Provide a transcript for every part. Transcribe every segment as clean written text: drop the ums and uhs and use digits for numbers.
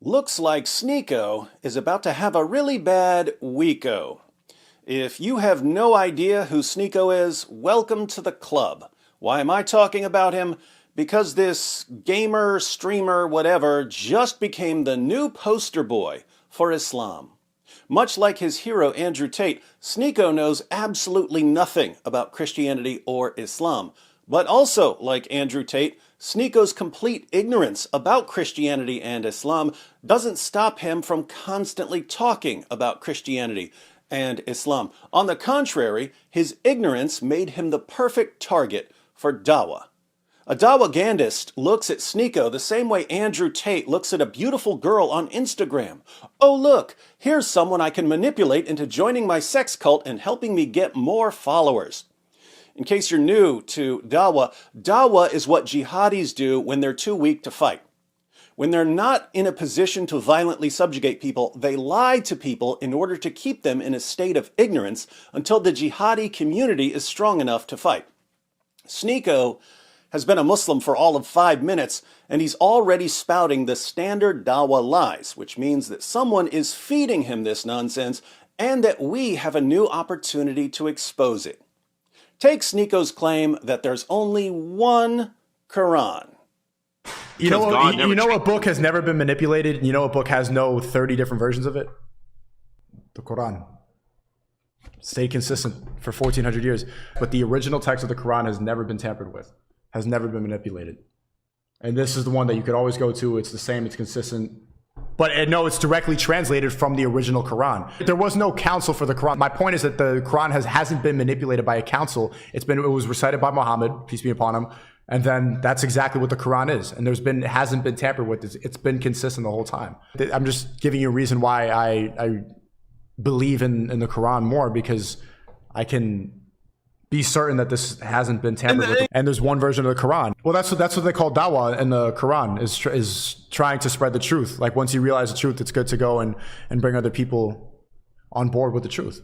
Looks like Sneako is about to have a really bad weeko. If you have no idea who Sneako is, welcome to the club. Why am I talking about him? Because this gamer, streamer, whatever, just became the new poster boy for Islam. Much like his hero Andrew Tate, Sneako knows absolutely nothing about Christianity or Islam. But also, like Andrew Tate, Sneako's complete ignorance about Christianity and Islam doesn't stop him from constantly talking about Christianity and Islam. On the contrary, his ignorance made him the perfect target for dawah. A dawah-gandist looks at Sneako the same way Andrew Tate looks at a beautiful girl on Instagram. Oh look, here's someone I can manipulate into joining my sex cult and helping me get more followers. In case you're new to dawah, dawah is what jihadis do when they're too weak to fight. When they're not in a position to violently subjugate people, they lie to people in order to keep them in a state of ignorance until the jihadi community is strong enough to fight. Sneako has been a Muslim for all of 5 minutes, and he's already spouting the standard dawah lies, which means that someone is feeding him this nonsense and that we have a new opportunity to expose it. Take Sneako's claim that there's only one Quran. You know what book has never been manipulated? You know what book has no 30 different versions of it? The Quran. Stayed consistent for 1400 years. But the original text of the Quran has never been tampered with, has never been manipulated. And this is the one that you could always go to. It's the same, it's consistent. But no, it's directly translated from the original Quran. There was no council for the Quran. My point is that the Quran hasn't been manipulated by a council. It was recited by Muhammad, peace be upon him. And then that's exactly what the Quran is. And it hasn't been tampered with. It's been consistent the whole time. I'm just giving you a reason why I believe in the Quran more, because I can be certain that this hasn't been tampered with. And there's one version of the Quran. Well, that's what they call dawah in the Quran, is trying to spread the truth. Like once you realize the truth, it's good to go and bring other people on board with the truth.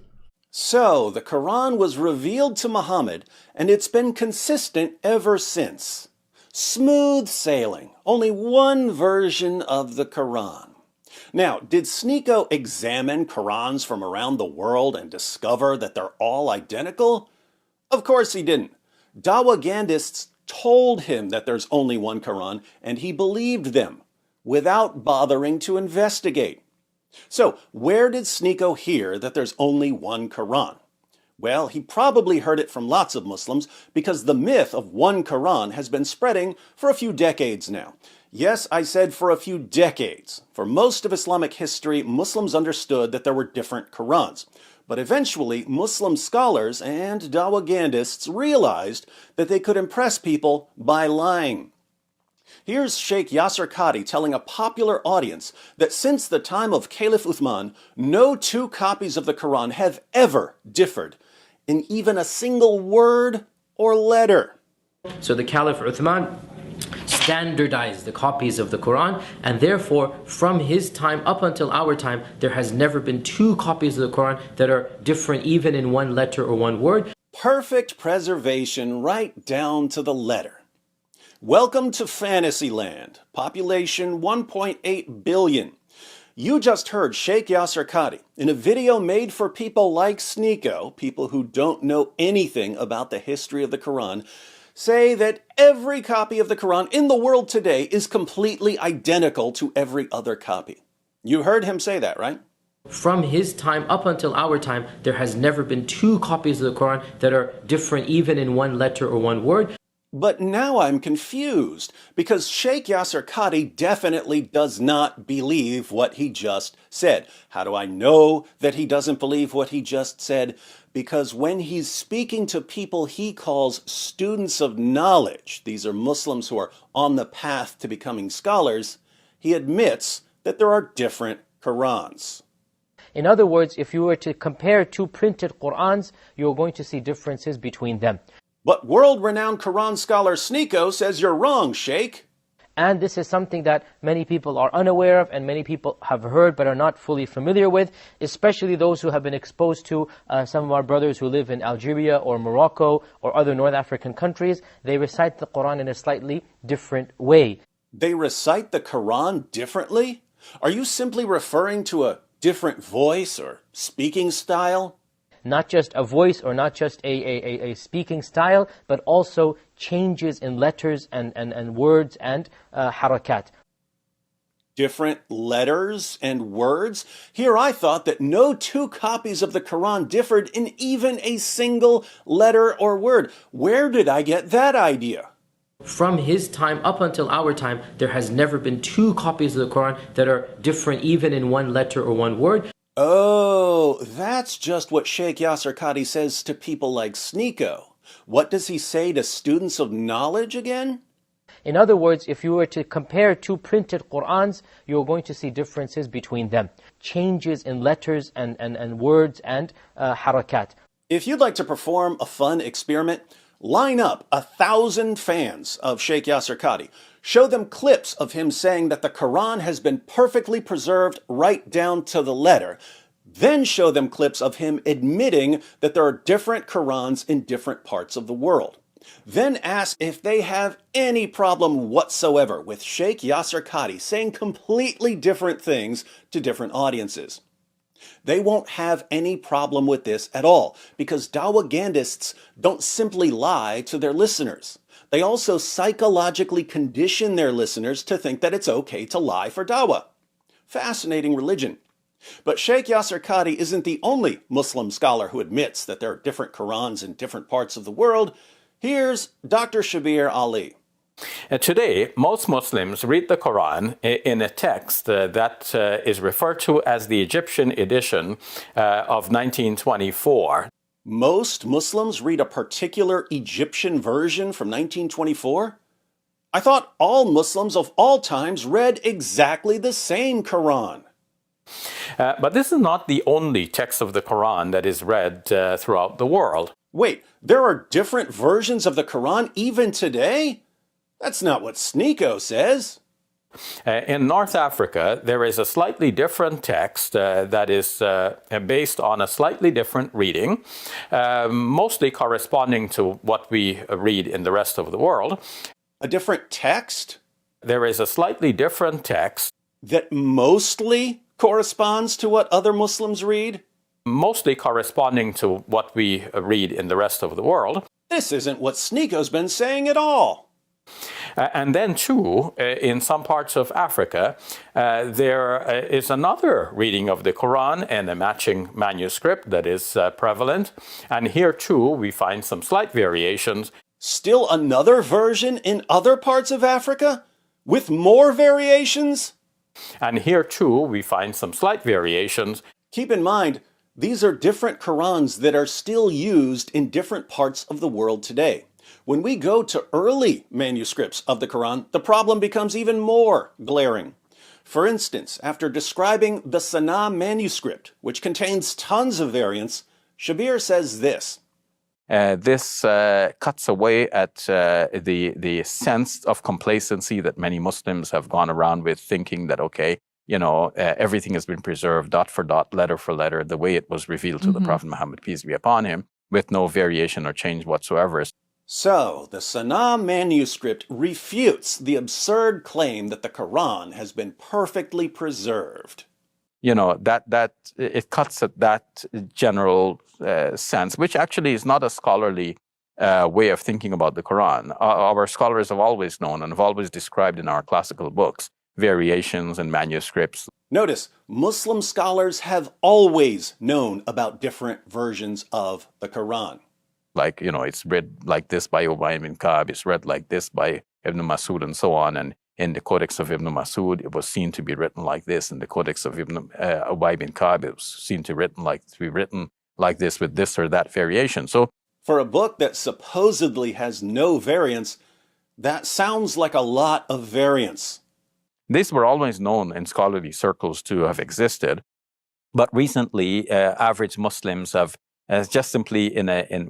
So, the Quran was revealed to Muhammad, and it's been consistent ever since. Smooth sailing. Only one version of the Quran. Now, did Sneako examine Qurans from around the world and discover that they're all identical? Of course he didn't. Dawah-gandists told him that there's only one Quran, and he believed them, without bothering to investigate. So, where did Sneako hear that there's only one Quran? Well, he probably heard it from lots of Muslims, because the myth of one Quran has been spreading for a few decades now. Yes, I said for a few decades. For most of Islamic history, Muslims understood that there were different Qurans. But eventually, Muslim scholars and dawah-gandists realized that they could impress people by lying. Here's Sheikh Yasser Qadhi telling a popular audience that since the time of Caliph Uthman, no two copies of the Quran have ever differed in even a single word or letter. So the Caliph Uthman standardized the copies of the Quran, and therefore from his time up until our time there has never been two copies of the Quran that are different even in one letter or one word. Perfect preservation right down to the letter. Welcome to Fantasyland, population 1.8 billion. You just heard Sheikh Yasser Qadhi in a video made for people like Sneako, people who don't know anything about the history of the Quran, say that every copy of the Quran in the world today is completely identical to every other copy. You heard him say that, right? From his time up until our time, there has never been two copies of the Quran that are different even in one letter or one word. But now I'm confused, because Sheikh Yasser Qadhi definitely does not believe what he just said. How do I know that he doesn't believe what he just said? Because when he's speaking to people he calls students of knowledge, these are Muslims who are on the path to becoming scholars, he admits that there are different Qurans. In other words, if you were to compare two printed Qurans, you're going to see differences between them. But world-renowned Quran scholar Sneako says you're wrong, Sheikh. And this is something that many people are unaware of and many people have heard but are not fully familiar with, especially those who have been exposed to some of our brothers who live in Algeria or Morocco or other North African countries. They recite the Quran in a slightly different way. They recite the Quran differently? Are you simply referring to a different voice or speaking style? Not just a voice or not just a speaking style, but also changes in letters and words and harakat. Different letters and words? Here I thought that no two copies of the Quran differed in even a single letter or word. Where did I get that idea? From his time up until our time, there has never been two copies of the Quran that are different even in one letter or one word. Oh, that's just what Sheikh Yasser Qadhi says to people like Sneako. What does he say to students of knowledge again? In other words, if you were to compare two printed Qur'ans, you're going to see differences between them. Changes in letters and words and harakat. If you'd like to perform a fun experiment, line up 1,000 fans of Sheikh Yasser Qadhi. Show them clips of him saying that the Quran has been perfectly preserved right down to the letter. Then show them clips of him admitting that there are different Qurans in different parts of the world. Then ask if they have any problem whatsoever with Sheikh Yasser Qadhi saying completely different things to different audiences. They won't have any problem with this at all, because Dawagandists don't simply lie to their listeners. They also psychologically condition their listeners to think that it's okay to lie for Dawah. Fascinating religion. But Sheikh Yasser Qadhi isn't the only Muslim scholar who admits that there are different Qurans in different parts of the world. Here's Dr. Shabir Ali. Today, most Muslims read the Quran in a text that is referred to as the Egyptian edition of 1924. Most Muslims read a particular Egyptian version from 1924? I thought all Muslims of all times read exactly the same Quran. But this is not the only text of the Quran that is read throughout the world. Wait, there are different versions of the Quran even today? That's not what Sneako says. In North Africa, there is a slightly different text that is based on a slightly different reading, mostly corresponding to what we read in the rest of the world. A different text? There is a slightly different text that mostly corresponds to what other Muslims read? Mostly corresponding to what we read in the rest of the world. This isn't what Sneako's been saying at all. And then, too, in some parts of Africa, there is another reading of the Quran and a matching manuscript that is prevalent. And here, too, we find some slight variations. Still another version in other parts of Africa? With more variations? And here, too, we find some slight variations. Keep in mind, these are different Qurans that are still used in different parts of the world today. When we go to early manuscripts of the Quran, the problem becomes even more glaring. For instance, after describing the Sana'a manuscript, which contains tons of variants, Shabir says this. This cuts away at the sense of complacency that many Muslims have gone around with, thinking that, okay, everything has been preserved dot for dot, letter for letter, the way it was revealed to the Prophet Muhammad, peace be upon him, with no variation or change whatsoever. So, the Sana'a manuscript refutes the absurd claim that the Quran has been perfectly preserved. That it cuts at that general sense, which actually is not a scholarly way of thinking about the Quran. Our scholars have always known and have always described in our classical books variations and manuscripts. Notice, Muslim scholars have always known about different versions of the Quran. Like, it's read like this by Ubay bin Ka'b, it's read like this by Ibn Masud and so on. And in the Codex of Ibn Masud, it was seen to be written like this. In the Codex of Ubay bin Ka'b, it was seen to be written like this with this or that variation. So, for a book that supposedly has no variants, that sounds like a lot of variants. These were always known in scholarly circles to have existed. But recently, average Muslims have just simply,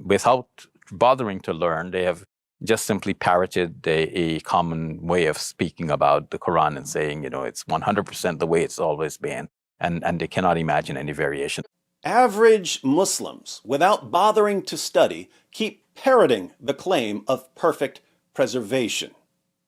without bothering to learn, they have just simply parroted a common way of speaking about the Quran and saying, it's 100% the way it's always been, and they cannot imagine any variation. Average Muslims, without bothering to study, keep parroting the claim of perfect preservation.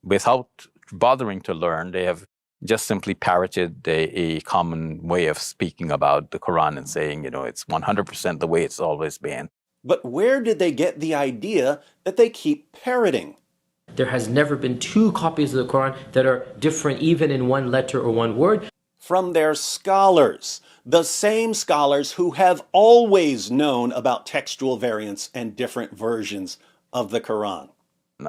Without bothering to learn, they have just simply parroted a common way of speaking about the Quran and saying, it's 100% the way it's always been. But where did they get the idea that they keep parroting? There has never been two copies of the Quran that are different even in one letter or one word. From their scholars, the same scholars who have always known about textual variants and different versions of the Quran.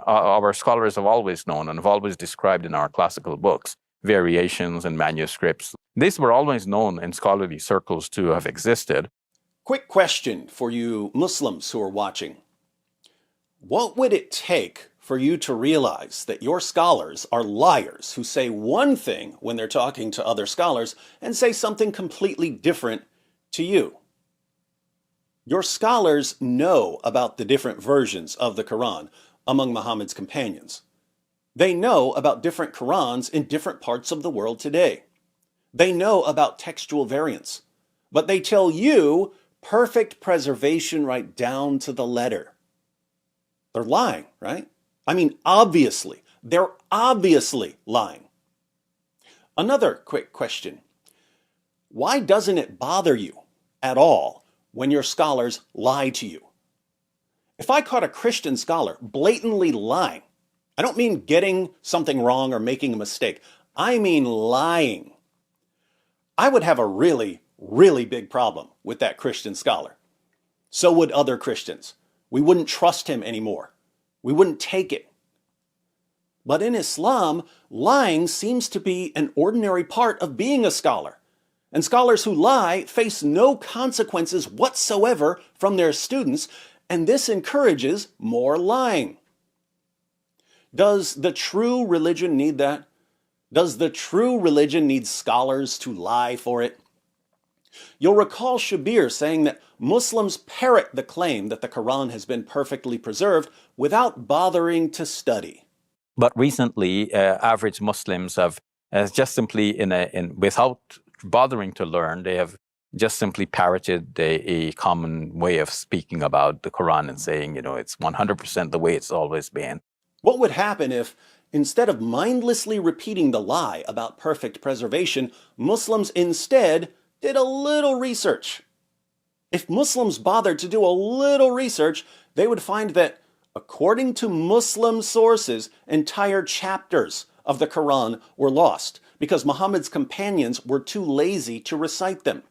Our scholars have always known and have always described in our classical books variations and manuscripts. These were always known in scholarly circles to have existed. Quick question for you Muslims who are watching. What would it take for you to realize that your scholars are liars who say one thing when they're talking to other scholars and say something completely different to you? Your scholars know about the different versions of the Quran among Muhammad's companions. They know about different Qurans in different parts of the world today. They know about textual variants, but they tell you perfect preservation right down to the letter. They're lying, right? I mean, obviously. They're obviously lying. Another quick question. Why doesn't it bother you at all when your scholars lie to you? If I caught a Christian scholar blatantly lying, I don't mean getting something wrong or making a mistake. I mean lying. I would have a really, really big problem with that Christian scholar. So would other Christians. We wouldn't trust him anymore. We wouldn't take it. But in Islam, lying seems to be an ordinary part of being a scholar. And scholars who lie face no consequences whatsoever from their students, and this encourages more lying. Does the true religion need that? Does the true religion need scholars to lie for it? You'll recall Shabir saying that Muslims parrot the claim that the Quran has been perfectly preserved without bothering to study. But recently, average Muslims have just simply, without bothering to learn, they have just simply parroted a common way of speaking about the Quran and saying, it's 100% the way it's always been. What would happen if, instead of mindlessly repeating the lie about perfect preservation, Muslims instead did a little research? If Muslims bothered to do a little research, they would find that, according to Muslim sources, entire chapters of the Quran were lost because Muhammad's companions were too lazy to recite them.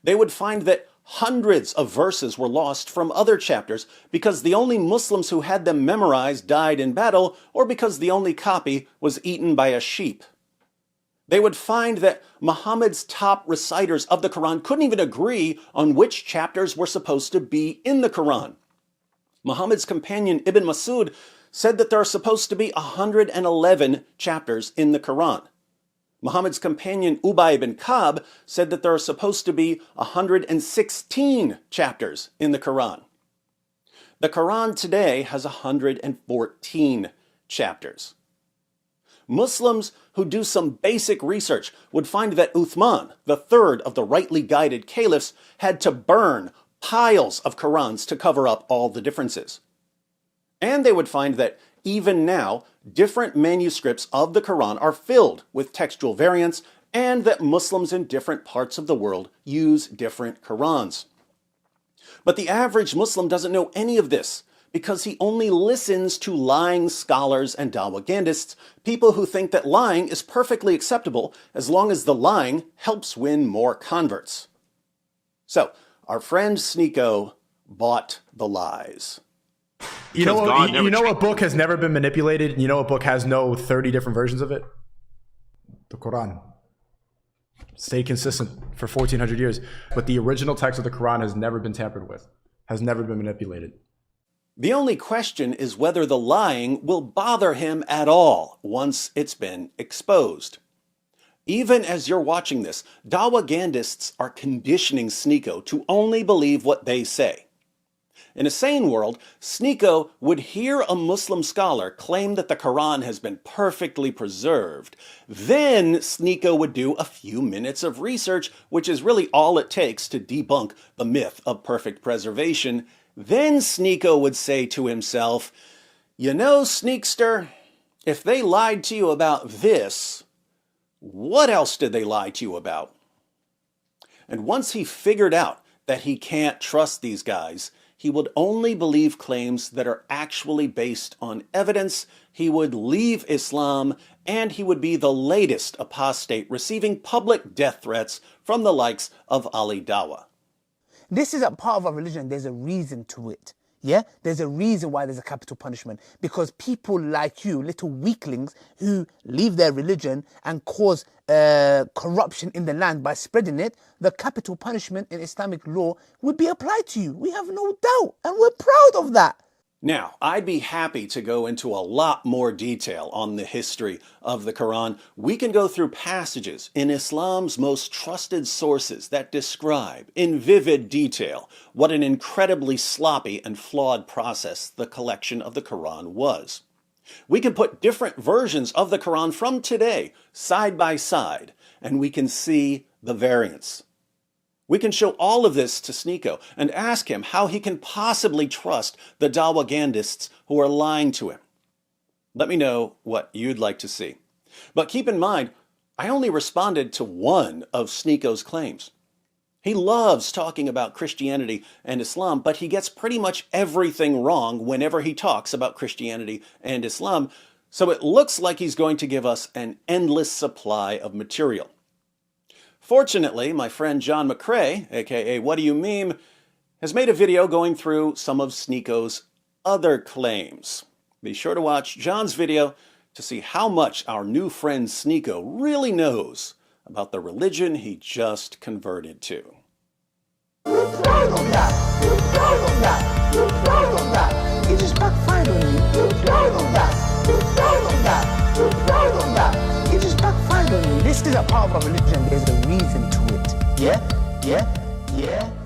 They would find that hundreds of verses were lost from other chapters because the only Muslims who had them memorized died in battle, or because the only copy was eaten by a sheep. They would find that Muhammad's top reciters of the Quran couldn't even agree on which chapters were supposed to be in the Quran. Muhammad's companion Ibn Masud said that there are supposed to be 111 chapters in the Quran. Muhammad's companion Ubay ibn Ka'b said that there are supposed to be 116 chapters in the Quran. The Quran today has 114 chapters. Muslims who do some basic research would find that Uthman, the third of the rightly guided caliphs, had to burn piles of Qurans to cover up all the differences. And they would find that even now, different manuscripts of the Quran are filled with textual variants, and that Muslims in different parts of the world use different Qurans. But the average Muslim doesn't know any of this because he only listens to lying scholars and dawagandists, people who think that lying is perfectly acceptable as long as the lying helps win more converts. So, our friend Sneako bought the lies. You know what book has never been manipulated? You know what book has no 30 different versions of it? The Quran. Stayed consistent for 1400 years. But the original text of the Quran has never been tampered with, has never been manipulated. The only question is whether the lying will bother him at all once it's been exposed. Even as you're watching this, dawagandists are conditioning Sneako to only believe what they say. In a sane world, Sneako would hear a Muslim scholar claim that the Quran has been perfectly preserved. Then Sneako would do a few minutes of research, which is really all it takes to debunk the myth of perfect preservation. Then Sneako would say to himself, "You know, Sneakster, if they lied to you about this, What else did they lie to you about? And once he figured out that he can't trust these guys, he would only believe claims that are actually based on evidence. He would leave Islam, and he would be the latest apostate receiving public death threats from the likes of Ali Dawah. This is a part of our religion. There's a reason to it. Yeah? There's a reason why there's a capital punishment. Because people like you, little weaklings, who leave their religion and cause corruption in the land by spreading it, the capital punishment in Islamic law would be applied to you. We have no doubt, and we're proud of that. Now, I'd be happy to go into a lot more detail on the history of the Quran. We can go through passages in Islam's most trusted sources that describe in vivid detail what an incredibly sloppy and flawed process the collection of the Quran was. We can put different versions of the Quran from today side by side, and we can see the variance. We can show all of this to Sneako and ask him how he can possibly trust the Dawagandists who are lying to him. Let me know what you'd like to see. But keep in mind, I only responded to one of Sneako's claims. He loves talking about Christianity and Islam, but he gets pretty much everything wrong whenever he talks about Christianity and Islam, so it looks like he's going to give us an endless supply of material. Fortunately, my friend John McCrae, aka What Do You Meme, has made a video going through some of Sneako's other claims. Be sure to watch John's video to see how much our new friend Sneako really knows about the religion he just converted to. You're proud of that. You're proud of that. You're proud of that. It just backfired on you. You're proud of that. You're proud of that. You're proud of that. It just backfired on you. This is a part of our religion. There's a reason to it. Yeah? Yeah? Yeah?